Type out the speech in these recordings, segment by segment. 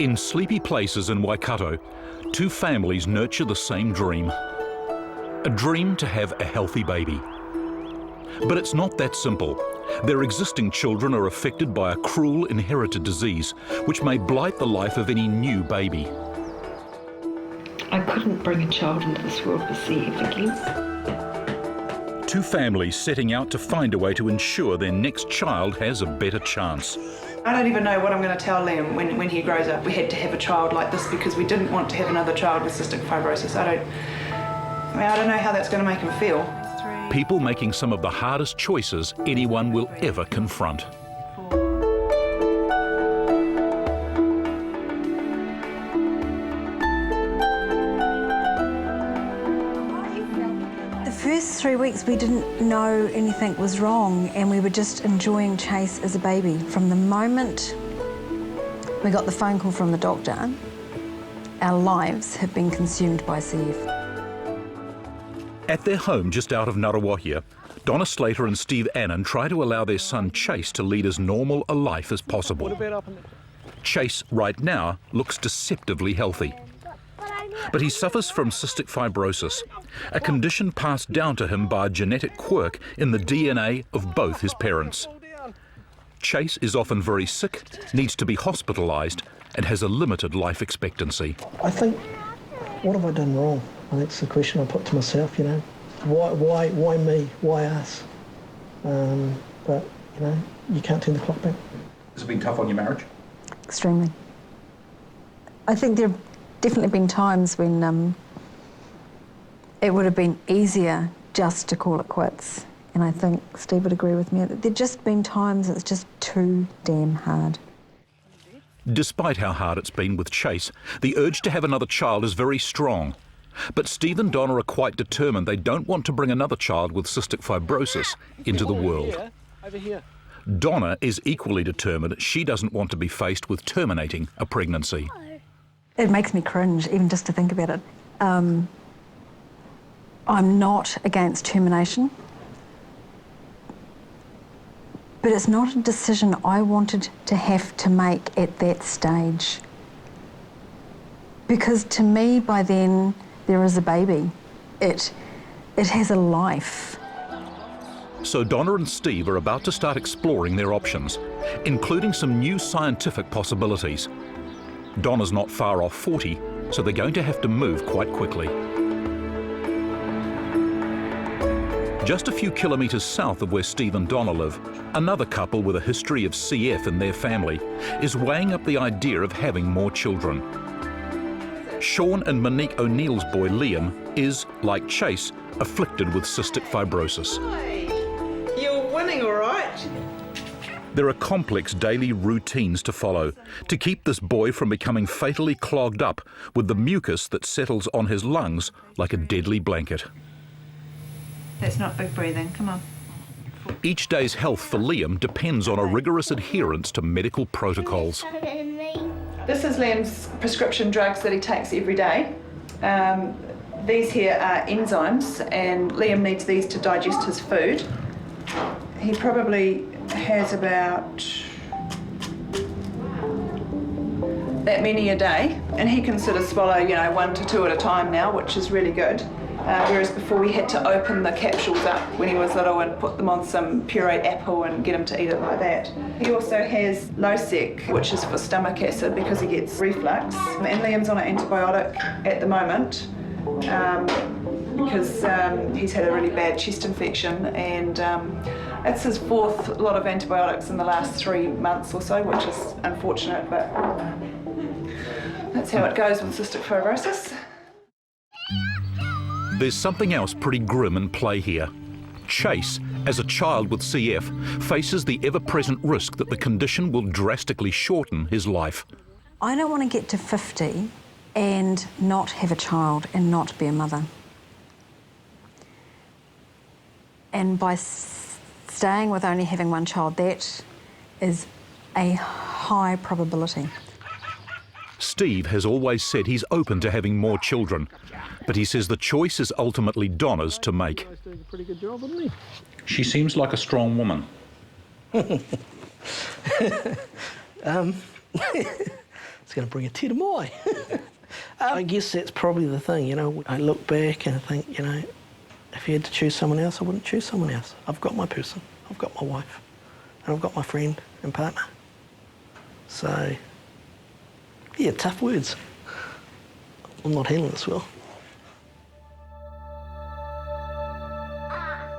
In sleepy places in Waikato, two families nurture the same dream. A dream to have a healthy baby. But it's not that simple. Their existing children are affected by a cruel inherited disease, which may blight the life of any new baby. I couldn't bring a child into this world with CF again. Two families setting out to find a way to ensure their next child has a better chance. I don't even know what I'm going to tell Liam when he grows up. We had to have a child like this because we didn't want to have another child with cystic fibrosis. I don't know how that's going to make him feel. People making some of the hardest choices anyone will ever confront. The first 3 weeks we didn't know anything was wrong and we were just enjoying Chase as a baby. From the moment we got the phone call from the doctor, our lives have been consumed by CF. At their home just out of Ngaruawahia, Donna Slater and Steve Annan try to allow their son Chase to lead as normal a life as possible. Chase, right now, looks deceptively healthy. But he suffers from cystic fibrosis, a condition passed down to him by a genetic quirk in the DNA of both his parents. Chase is often very sick, needs to be hospitalised, and has a limited life expectancy. I think, what have I done wrong? And that's the question I put to myself, you know. Why me? Why us? But, you know, you can't turn the clock back. Has it been tough on your marriage? Extremely. I think there have definitely been times when it would have been easier just to call it quits. And I think Steve would agree with me. There've just been times it's just too damn hard. Despite how hard it's been with Chase, the urge to have another child is very strong. But Steve and Donna are quite determined they don't want to bring another child with cystic fibrosis into the world. Over here. Donna is equally determined she doesn't want to be faced with terminating a pregnancy. It makes me cringe even just to think about it. I'm not against termination, but it's not a decision I wanted to have to make at that stage. Because to me, by then, there is a baby. It has a life. So Donna and Steve are about to start exploring their options, including some new scientific possibilities. Donna's not far off 40, so they're going to have to move quite quickly. Just a few kilometres south of where Steve and Donna live, another couple with a history of CF in their family is weighing up the idea of having more children. Sean and Monique O'Neill's boy Liam is, like Chase, afflicted with cystic fibrosis. Hi. You're winning, all right? There are complex daily routines to follow to keep this boy from becoming fatally clogged up with the mucus that settles on his lungs like a deadly blanket. That's not big breathing, come on. Each day's health for Liam depends on a rigorous adherence to medical protocols. This is Liam's prescription drugs that he takes every day. These here are enzymes, and Liam needs these to digest his food. He probably has about that many a day, and he can sort of swallow, you know, 1 to 2 at a time now, which is really good. Whereas before we had to open the capsules up when he was little and put them on some pureed apple and get him to eat it like that. He also has Losec, which is for stomach acid because he gets reflux. And Liam's on an antibiotic at the moment because he's had a really bad chest infection, and it's his 4th lot of antibiotics in the last 3 months or so, which is unfortunate, but that's how it goes with cystic fibrosis. There's something else pretty grim in play here. Chase, as a child with CF, faces the ever-present risk that the condition will drastically shorten his life. I don't want to get to 50 and not have a child and not be a mother. And by staying with only having one child, that is a high probability. Steve has always said he's open to having more children, but he says the choice is ultimately Donna's to make. He's doing a pretty good job, isn't he? She seems like a strong woman. it's going to bring a tear to my eye. I guess that's probably the thing, you know. I look back and I think, you know, if you had to choose someone else, I wouldn't choose someone else. I've got my person, I've got my wife, and I've got my friend and partner. So, yeah, tough words. I'm not handling this well.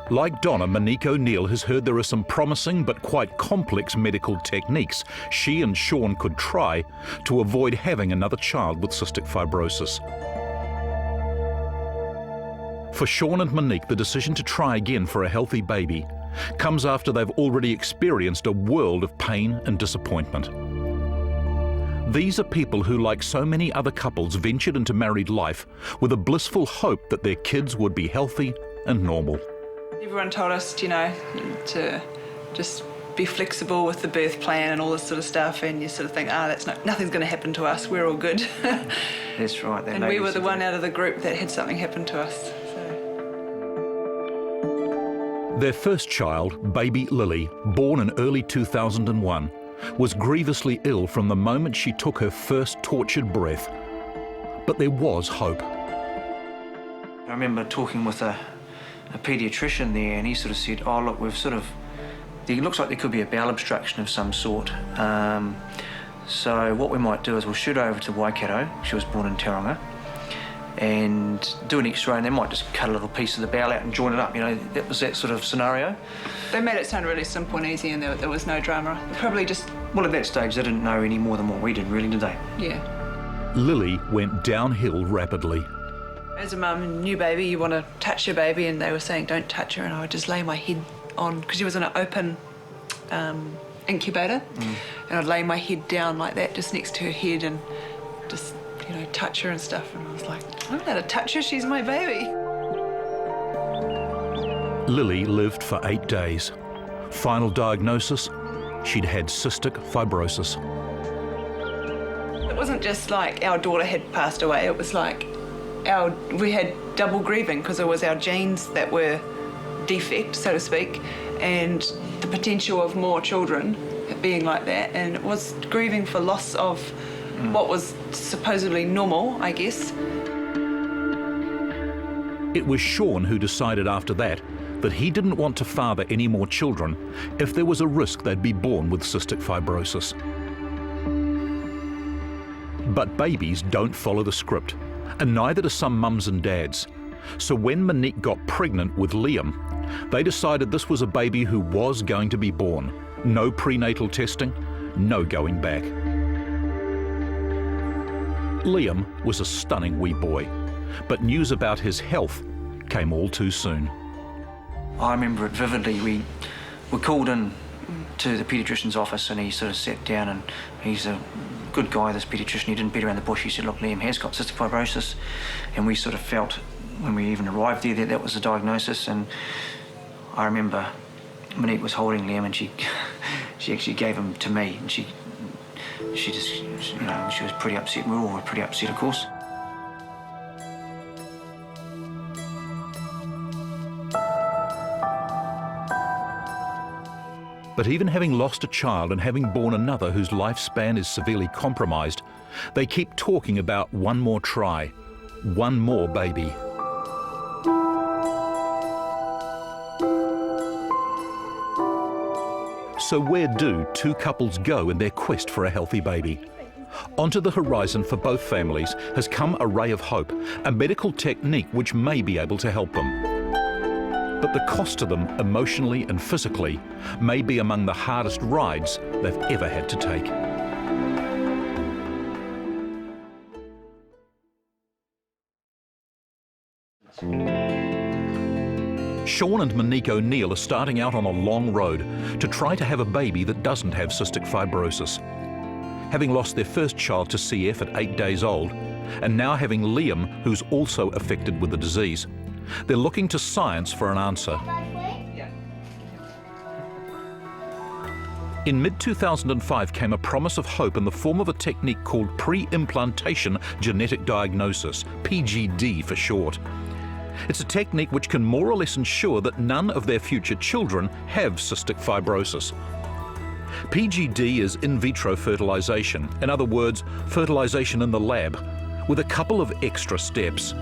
Like Donna, Monique O'Neill has heard there are some promising but quite complex medical techniques she and Sean could try to avoid having another child with cystic fibrosis. For Sean and Monique, the decision to try again for a healthy baby comes after they've already experienced a world of pain and disappointment. These are people who, like so many other couples, ventured into married life with a blissful hope that their kids would be healthy and normal. Everyone told us, you know, to just be flexible with the birth plan and all this sort of stuff, and you sort of think, nothing's going to happen to us, we're all good. That's right. And we were the one out of the group that had something happen to us. So. Their first child, baby Lily, born in early 2001, was grievously ill from the moment she took her first tortured breath. But there was hope. I remember talking with a paediatrician there, and he sort of said, oh look, it looks like there could be a bowel obstruction of some sort. So what we might do is we'll shoot over to Waikato, she was born in Tauranga, and do an x-ray, and they might just cut a little piece of the bowel out and join it up, you know, that was that sort of scenario. They made it sound really simple and easy, and there was no drama. Probably just... Well, at that stage they didn't know any more than what we did, really, did they? Yeah. Lily went downhill rapidly. As a mum, new baby, you want to touch your baby, and they were saying don't touch her, and I would just lay my head on, because she was in an open incubator, and I'd lay my head down like that just next to her head and just, you know, touch her and stuff, and I was like, I'm not allowed to touch her, she's my baby. Lily lived for 8 days. Final diagnosis, she'd had cystic fibrosis. It wasn't just like our daughter had passed away, it was like we had double grieving, because it was our genes that were defect, so to speak, and the potential of more children being like that, and it was grieving for loss of what was supposedly normal, I guess. It was Sean who decided after that he didn't want to father any more children if there was a risk they'd be born with cystic fibrosis. But babies don't follow the script, and neither do some mums and dads. So when Monique got pregnant with Liam, they decided this was a baby who was going to be born. No prenatal testing, no going back. Liam was a stunning wee boy, but news about his health came all too soon. I remember it vividly. We called in to the paediatrician's office, and he sort of sat down, and he's a good guy, this paediatrician. He didn't beat around the bush. He said, look, Liam has got cystic fibrosis, and we sort of felt when we even arrived there that was the diagnosis. And I remember Monique was holding Liam, and she actually gave him to me, and she just, you know, she was pretty upset. We all were pretty upset, of course. But even having lost a child and having born another whose lifespan is severely compromised, they keep talking about one more try, one more baby. So where do two couples go in their quest for a healthy baby? Onto the horizon for both families has come a ray of hope, a medical technique which may be able to help them. But the cost to them, emotionally and physically, may be among the hardest rides they've ever had to take. Sean and Monique O'Neill are starting out on a long road to try to have a baby that doesn't have cystic fibrosis. Having lost their first child to CF at 8 days old, and now having Liam, who's also affected with the disease, they're looking to science for an answer. In mid-2005 came a promise of hope in the form of a technique called pre-implantation genetic diagnosis, PGD for short. It's a technique which can more or less ensure that none of their future children have cystic fibrosis. PGD is in vitro fertilisation, in other words, fertilisation in the lab, with a couple of extra steps.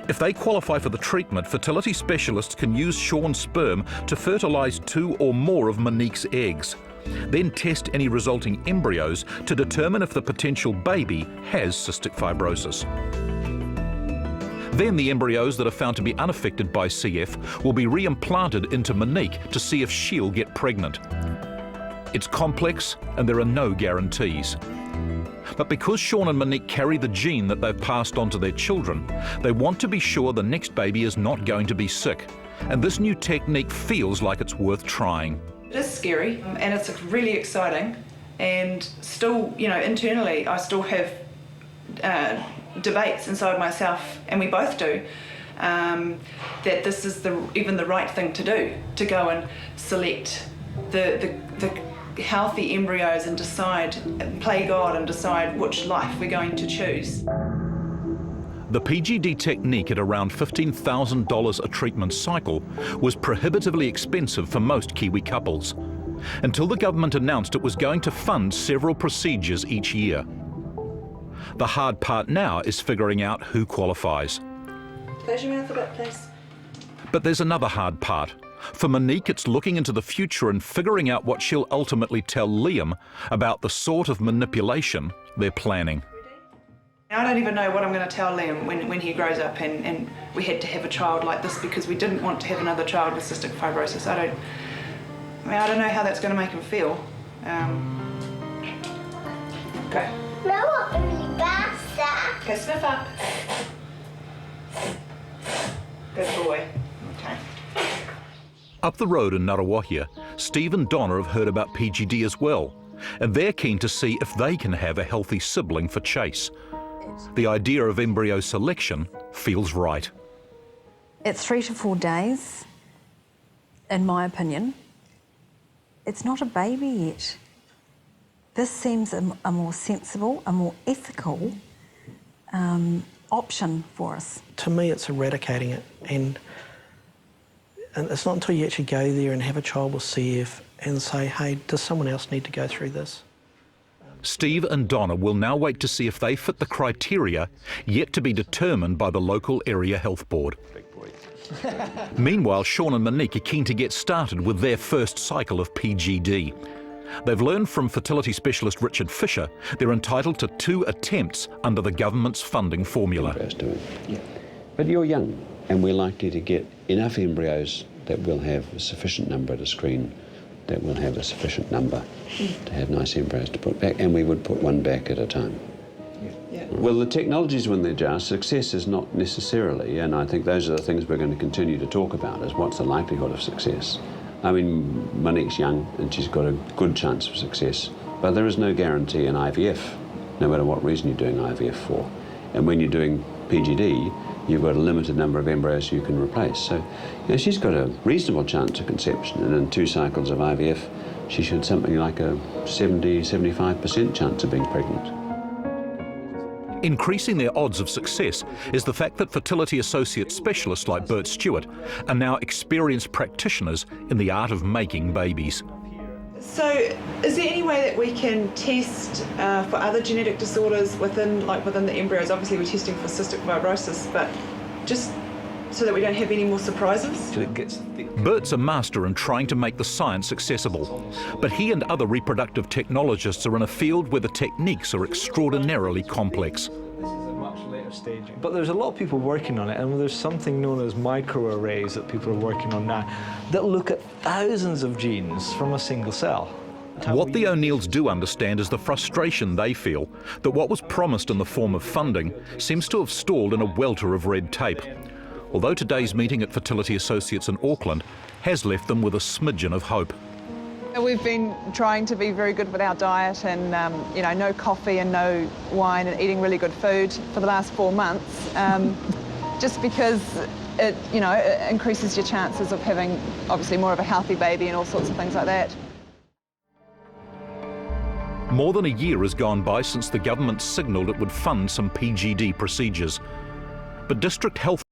If they qualify for the treatment, fertility specialists can use Sean's sperm to fertilise 2 or more of Monique's eggs, then test any resulting embryos to determine if the potential baby has cystic fibrosis. Then the embryos that are found to be unaffected by CF will be reimplanted into Monique to see if she'll get pregnant. It's complex and there are no guarantees. But because Sean and Monique carry the gene that they've passed on to their children, they want to be sure the next baby is not going to be sick. And this new technique feels like it's worth trying. It is scary and it's really exciting, and still, you know, internally I still have debates inside myself, and we both do, that this is even the right thing to do, to go and select the healthy embryos and decide, play God and decide which life we're going to choose. The PGD technique at around $15,000 a treatment cycle was prohibitively expensive for most Kiwi couples, until the government announced it was going to fund several procedures each year. The hard part now is figuring out who qualifies. Close your mouth a bit, please. But there's another hard part. For Monique, it's looking into the future and figuring out what she'll ultimately tell Liam about the sort of manipulation they're planning. I don't even know what I'm going to tell Liam when he grows up and we had to have a child like this because we didn't want to have another child with cystic fibrosis. I don't know how that's going to make him feel. Okay. Okay, sniff up. Good boy. Okay. Up the road in Ngaruawahia, Steve and Donna have heard about PGD as well, and they're keen to see if they can have a healthy sibling for Chase. The idea of embryo selection feels right. It's 3 to 4 days, in my opinion. It's not a baby yet. This seems a more sensible, a more ethical option for us. To me, it's eradicating it, and it's not until you actually go there and have a child with CF and say, hey, does someone else need to go through this? Steve and Donna will now wait to see if they fit the criteria yet to be determined by the local area health board. Meanwhile, Sean and Monique are keen to get started with their first cycle of PGD. They've learned from fertility specialist Richard Fisher they're entitled to 2 attempts under the government's funding formula. But you're young, and we're likely to get enough embryos that we'll have a sufficient number to screen, that we'll have a sufficient number to have nice embryos to put back, and we would put one back at a time. Well, the technologies, when they're just, success is not necessarily, and I think those are the things we're going to continue to talk about, is what's the likelihood of success. I mean, Monique's young and she's got a good chance of success, but there is no guarantee in IVF, no matter what reason you're doing IVF for. And when you're doing PGD, you've got a limited number of embryos you can replace. So, you know, she's got a reasonable chance of conception, and in 2 cycles of IVF, she should something like a 70–75% chance of being pregnant. Increasing their odds of success is the fact that fertility associate specialists like Bert Stewart are now experienced practitioners in the art of making babies. So, is there any way that we can test for other genetic disorders within the embryos? Obviously, we're testing for cystic fibrosis, but just so that we don't have any more surprises? Bert's a master in trying to make the science accessible, but he and other reproductive technologists are in a field where the techniques are extraordinarily complex. But there's a lot of people working on it, and there's something known as microarrays that people are working on now that look at thousands of genes from a single cell. What the O'Neills do understand is the frustration they feel that what was promised in the form of funding seems to have stalled in a welter of red tape. Although today's meeting at Fertility Associates in Auckland has left them with a smidgen of hope. We've been trying to be very good with our diet and, no coffee and no wine and eating really good food for the last 4 months, just because it increases your chances of having, obviously, more of a healthy baby and all sorts of things like that. More than a year has gone by since the government signalled it would fund some PGD procedures. But district health